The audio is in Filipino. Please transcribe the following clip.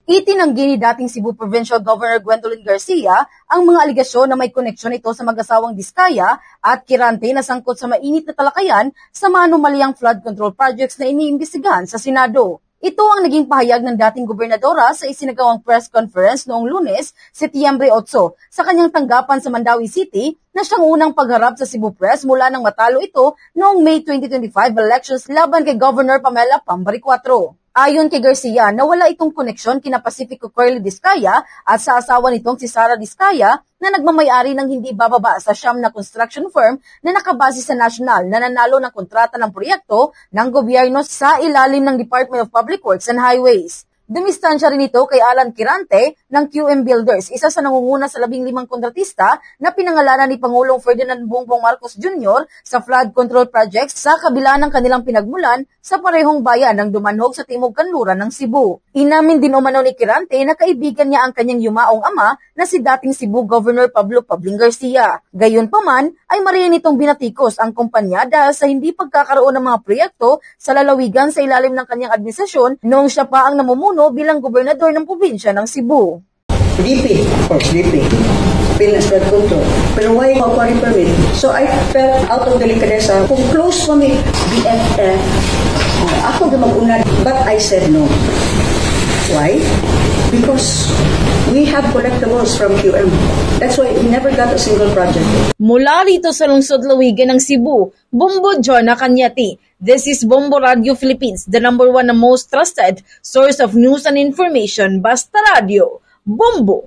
Itinanggi ni dating Cebu Provincial Governor Gwendolyn Garcia ang mga aligasyon na may koneksyon ito sa mag-asawang Diskaya at Kirante na sangkot sa mainit na talakayan sa manumalyang flood control projects na iniimbestigahan sa Senado. Ito ang naging pahayag ng dating gobernadora sa isinagawang press conference noong Lunes, Setyembre 8, sa kanyang tanggapan sa Mandawi City na siyang unang pagharap sa Cebu Press mula nang matalo ito noong May 2025 elections laban kay Governor Pamela Pambari IV. Ayon kay Garcia, nawala itong koneksyon kina Pacifico Curly Diskaya at sa asawa nitong si Sara Diskaya na nagmamayari ng hindi bababa sa siyam na construction firm na nakabase sa national na nanalo ng kontrata ng proyekto ng gobyerno sa ilalim ng Department of Public Works and Highways. Dumistansya rin ito kay Alan Kirante ng QM Builders, isa sa nangunguna sa 15 kontratista na pinangalanan ni Pangulong Ferdinand Bongbong Marcos Jr. sa flood control projects sa kabila ng kanilang pinagmulan sa parehong bayan ng Dumanhog sa Timog Kanluran ng Cebu. Inamin din umano ni Kirante na kaibigan niya ang kanyang yumaong ama na si dating Cebu Governor Pablo Pabling Garcia. Gayunpaman ay mariin itong binatikos ang kumpanya dahil sa hindi pagkakaroon ng mga proyekto sa lalawigan sa ilalim ng kanyang administrasyon noong siya pa ang namumuno bilang gobernador ng probinsya ng Cebu. DP, of course, DP. Pinas flood control. Pero why quarry permit? So I felt out of delicadeza. Kung close kami, BFF, ako na mag-una. But I said no. Why? Because we have collectibles from QM. That's why we never got a single project. Mula rito sa lungsod Lawigan ng Cebu, Bombo Jonah Cañete. This is Bombo Radio Philippines, the #1 and most trusted source of news and information. Basta Radio, Bombo!